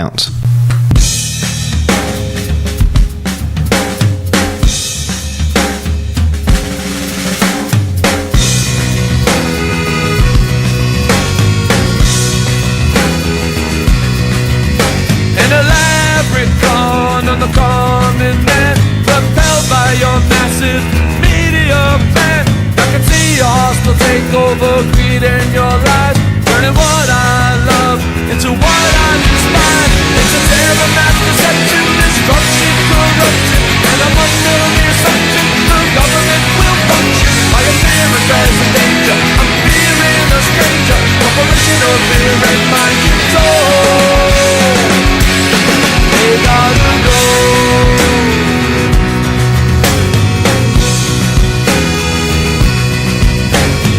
ounce. On the common man, propelled by your massive media plan. I can see your hostile takeover, greed in your life, turning what I love into what I despise. It's a terror, mass deception, destruction, corruption, and I'm under the assumption the government will function. My appearance as a danger, I'm fearing a stranger, corporation of fear and mind control. They gotta go.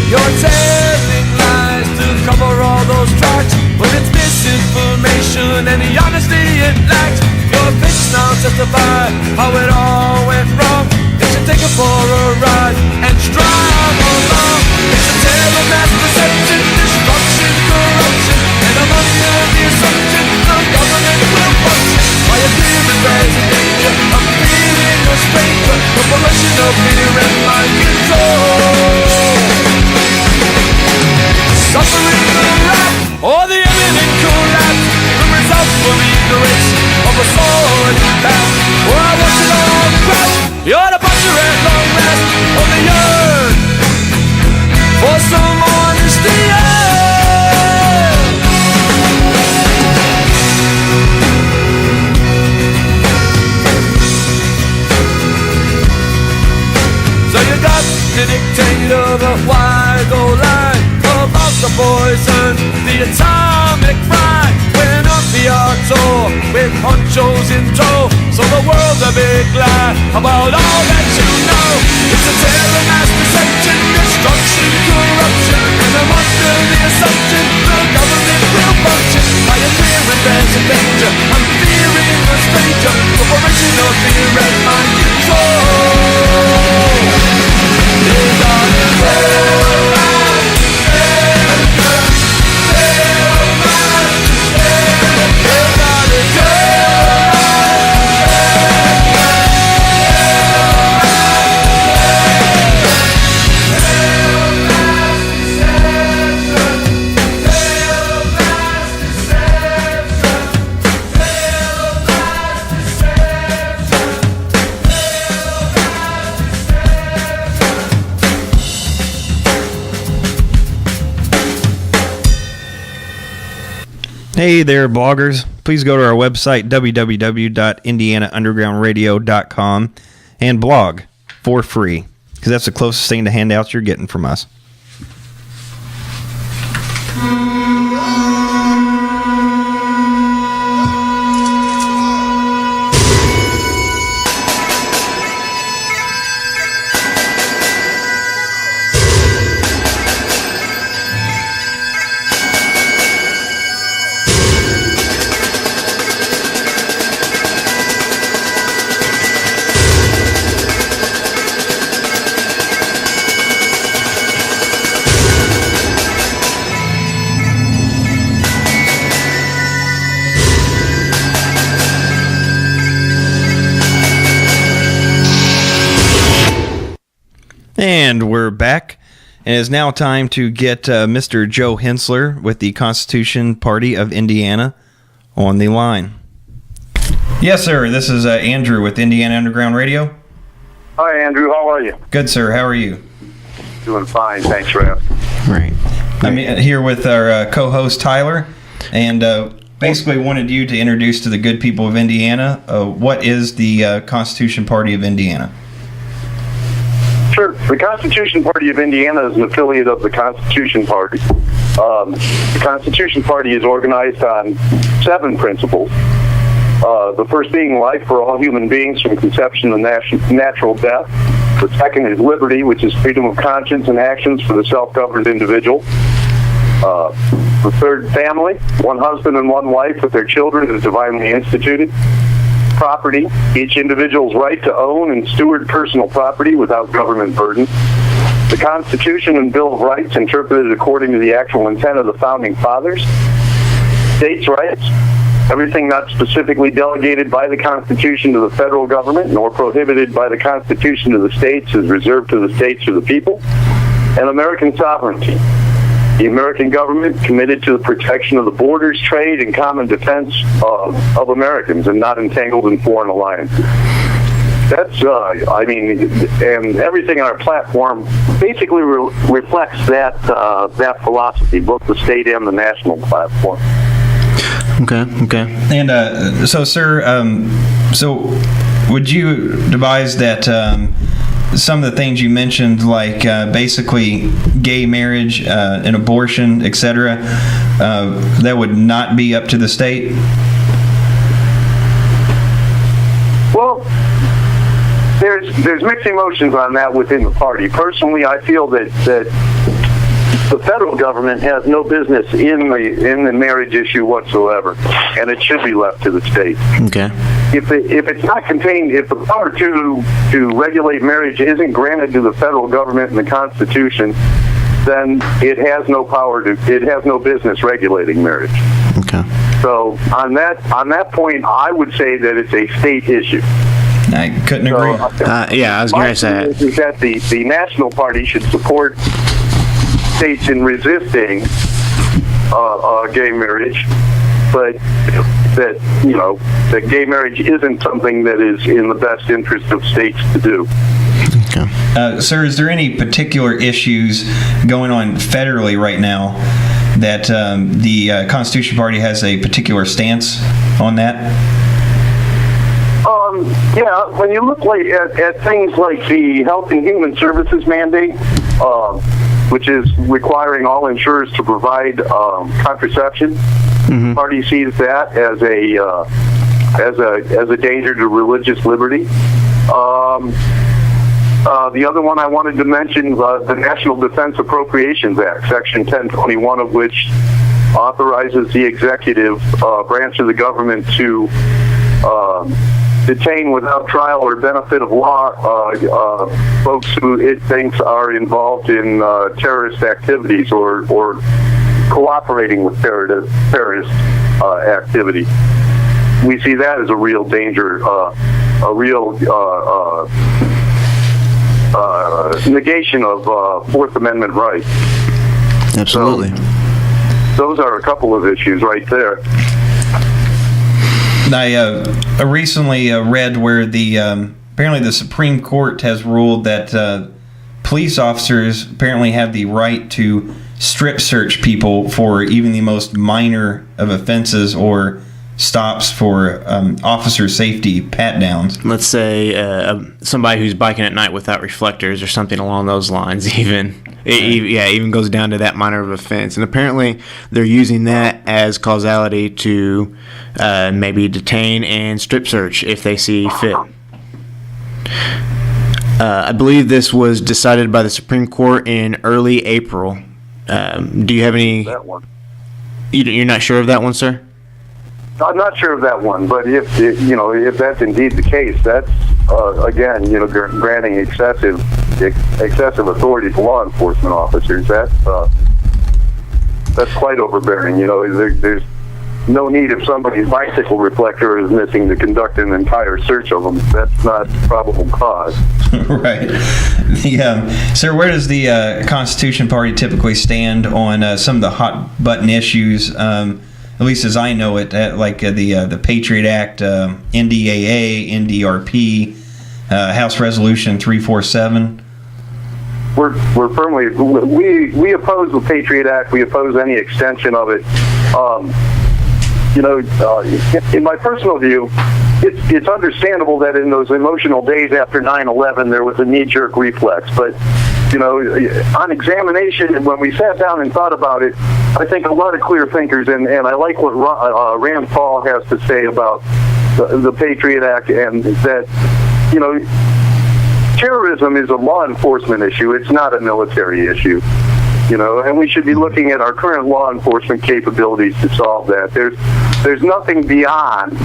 You're telling lies to cover all those tracks, but it's misinformation and the honesty it lacks. Your pitch now testify how it all went wrong. You should take it for a ride and strive along. It's a terror, mass deception, destruction, corruption, and I'm under the assumption the government will function. My appearance as a danger, I'm feeling a stranger, corporation of fear and mind control. Suffering the wrath or the imminent collapse, the result will be the race of a solid path. Or I watch it all crash. You're the butcher at long last on the earth for some honesty. So you got the dictator, the wide old line about the poison, the atomic fry. Went up the tour with honchos in tow. So the world's a big lie about all that you know. It's a terror, mass deception, destruction, corruption, and I'm under the assumption the government will function. My appearance as a danger, I'm fearing a stranger, corporation of fear and mind control. They gotta go. Hey there, bloggers. Please go to our website, www.indianaundergroundradio.com, and blog for free, because that's the closest thing to handouts you're getting from us. And we're back, and it's now time to get Mr. Joe Henzler with the Constitution Party of Indiana on the line. Yes, sir. This is Andrew with Indiana Underground Radio. Hi, Andrew. How are you? Good, sir. How are you? Doing fine. Thanks for asking. Great. I'm here with our co-host, Tyler, and basically wanted you to introduce to the good people of Indiana what is the Constitution Party of Indiana. Sure. The Constitution Party of Indiana is an affiliate of the Constitution Party. The Constitution Party is organized on 7 principles. The first being life for all human beings from conception to natural death. The second is liberty, which is freedom of conscience and actions for the self-governed individual. The third, family, one husband and one wife with their children is divinely instituted. Property, each individual's right to own and steward personal property without government burden. The Constitution and Bill of Rights interpreted according to the actual intent of the Founding Fathers. States' rights, Everything not specifically delegated by the Constitution to the federal government, nor prohibited by the Constitution to the states, is reserved to the states or the people. And American sovereignty. The American government committed to the protection of the borders, trade, and common defense of Americans, and not entangled in foreign alliances. That's, and everything on our platform basically reflects that philosophy, both the state and the national platform. Okay. And so, sir, so would you advise that some of the things you mentioned, like basically gay marriage and abortion, etc., that would not be up to the state? Well, there's mixed emotions on that within the party. Personally, I feel that the federal government has no business in the marriage issue whatsoever, and it should be left to the states. Okay. If it's not contained, if the power to regulate marriage isn't granted to the federal government in the Constitution, then it has no business regulating marriage. Okay. So on that point, I would say that it's a state issue. I couldn't agree. Yeah, I was going to say that. Is that the National Party should support states in resisting gay marriage, but that gay marriage isn't something that is in the best interest of states to do. Okay. Sir, is there any particular issues going on federally right now that the Constitution Party has a particular stance on that? Yeah, when you look at things like the Health and Human Services mandate, which is requiring all insurers to provide contraception, the party sees that as a danger to religious liberty. The other one I wanted to mention, the National Defense Appropriations Act, Section 1021 of which authorizes the executive branch of the government to detain without trial or benefit of law folks who it thinks are involved in terrorist activities or cooperating with terrorist activity. We see that as a real danger, a real negation of Fourth Amendment rights. Absolutely. So, those are a couple of issues right there. I recently read where apparently the Supreme Court has ruled that police officers apparently have the right to strip search people for even the most minor of offenses or stops for officer safety pat-downs. Let's say somebody who's biking at night without reflectors or something along those lines even. Even goes down to that minor of offense. And apparently they're using that as causality to maybe detain and strip search if they see fit. I believe this was decided by the Supreme Court in early April. Do you have any... That one. You're not sure of that one, sir? I'm not sure of that one, but if that's indeed the case, that's again, granting excessive authority to law enforcement officers. That's quite overbearing. There's no need if somebody's bicycle reflector is missing to conduct an entire search of them. That's not probable cause. Right. Sir, where does the Constitution Party typically stand on some of the hot button issues? At least as I know it, like the Patriot Act, NDAA, NDRP, House Resolution 347. We're firmly we oppose the Patriot Act. We oppose any extension of it. In my personal view, it's understandable that in those emotional days after 9/11, there was a knee-jerk reflex. But on examination, and when we sat down and thought about it, I think a lot of clear thinkers, and I like what Rand Paul has to say about the Patriot Act, and that terrorism is a law enforcement issue. It's not a military issue. And we should be looking at our current law enforcement capabilities to solve that. There's nothing beyond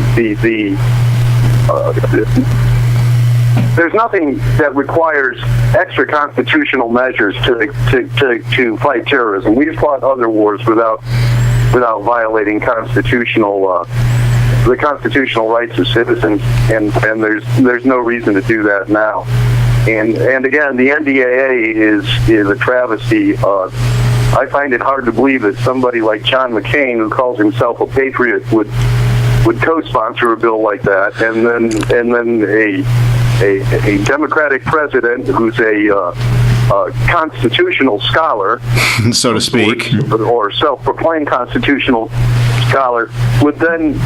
there's nothing that requires extra constitutional measures to fight terrorism. We've fought other wars without violating constitutional the constitutional rights of citizens, and there's no reason to do that now. And again, the NDAA is a travesty. I find it hard to believe that somebody like John McCain, who calls himself a patriot, would co-sponsor a bill like that, and then a Democratic president who's a constitutional scholar, so to speak, or self-proclaimed constitutional scholar, would then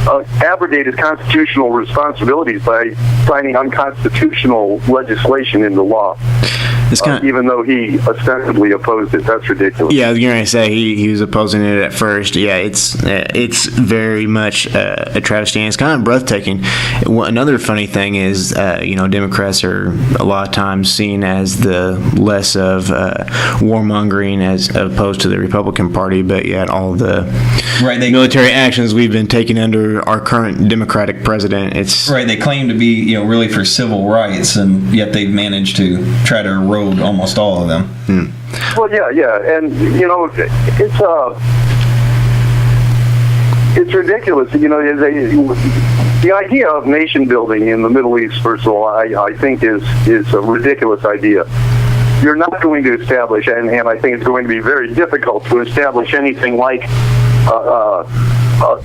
abrogate his constitutional responsibilities by signing unconstitutional legislation into law. Even though he ostensibly opposed it. That's ridiculous. Yeah, I was going to say he was opposing it at first. Yeah, it's very much a travesty, and it's kind of breathtaking. Another funny thing is, Democrats are a lot of times seen as the less of warmongering as opposed to the Republican Party, but yet all the military actions we've been taking under our current Democratic president, it's... Right, they claim to be, really for civil rights, and yet they've managed to try to erode almost all of them. Well, yeah, and it's ridiculous. The idea of nation building in the Middle East, first of all, I think is a ridiculous idea. You're not going to establish, and I think it's going to be very difficult to establish anything like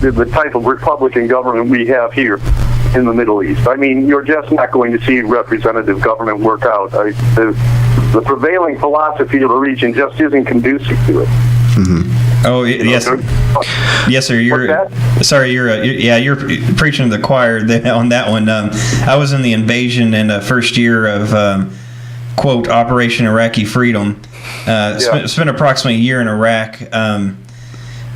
the type of Republican government we have here in the Middle East. I mean, you're just not going to see representative government work out. The prevailing philosophy of the region just isn't conducive to it. Mm-hmm. Oh, yes, yes, sir. You're preaching to the choir on that one. I was in the invasion in the first year of quote Operation Iraqi Freedom. Spent approximately a year in Iraq.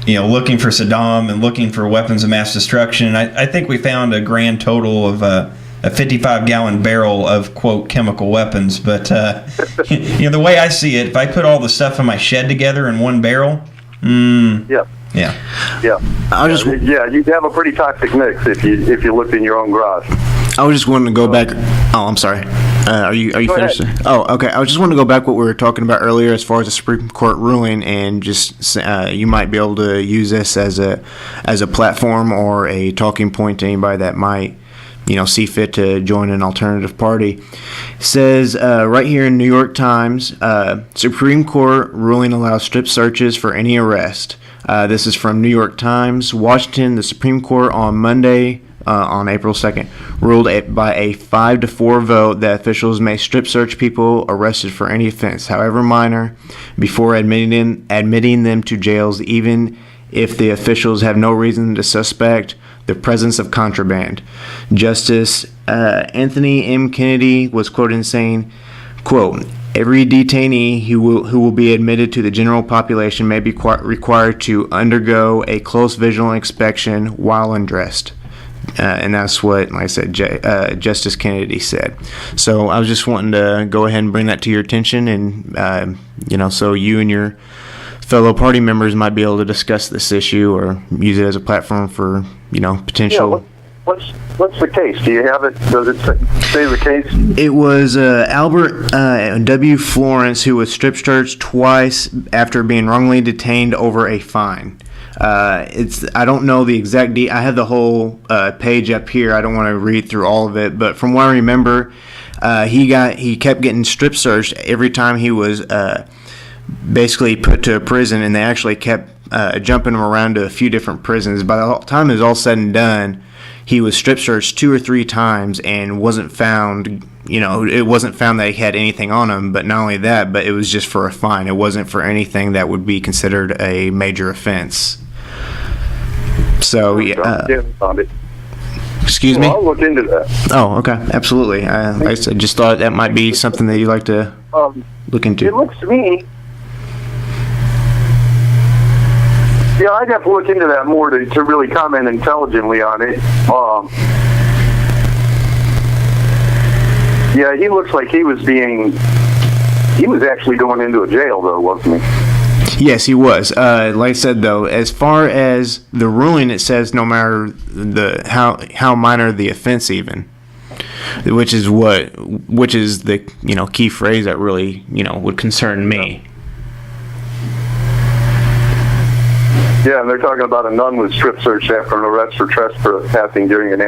Looking for Saddam and looking for weapons of mass destruction. And I think we found a grand total of a 55-gallon barrel of, quote, chemical weapons. But, the way I see it, if I put all the stuff in my shed together in one barrel, Yeah. You'd have a pretty toxic mix if you looked in your own garage. I was just wanting to go back. Oh, I'm sorry. Are you finished? Ahead. Oh, okay. I was just wanting to go back what we were talking about earlier as far as the Supreme Court ruling, and just you might be able to use this as a platform or a talking point to anybody that might see fit to join an alternative party. It says right here in New York Times, Supreme Court ruling allows strip searches for any arrest. This is from New York Times. Washington, the Supreme Court on Monday, on April 2nd, ruled by a 5-4 vote that officials may strip search people arrested for any offense, however minor, before admitting them to jails, even if the officials have no reason to suspect the presence of contraband. Justice Anthony M. Kennedy was quoted as saying, quote, "Every detainee who will be admitted to the general population may be required to undergo a close visual inspection while undressed." And that's what, like I said, Justice Kennedy said. So I was just wanting to go ahead and bring that to your attention, and so you and your fellow party members might be able to discuss this issue or use it as a platform for potential. Yeah, what's the case? Do you have it? Does it say the case? It was Albert W. Florence, who was strip searched twice after being wrongly detained over a fine. I don't know the exact I have the whole page up here. I don't want to read through all of it, but from what I remember, he kept getting strip searched every time he was basically put to a prison, and they actually kept jumping him around to a few different prisons. By the time it was all said and done, he was strip searched 2 or 3 times and wasn't found. It wasn't found that he had anything on him, but not only that, but it was just for a fine. It wasn't for anything that would be considered a major offense. So, excuse me? I'll look into that. Oh, okay. Absolutely. Like I said, just thought that might be something that you'd like to look into. It looks to me... Yeah, I'd have to look into that more to really comment intelligently on it. Yeah, he looks like he was actually going into a jail, though, wasn't he? Yes, he was. Like I said, though, as far as the ruling, it says no matter how minor the offense, even, which is the key phrase that really would concern me. Yeah, and they're talking about a nun was strip searched after an arrest for trespassing during an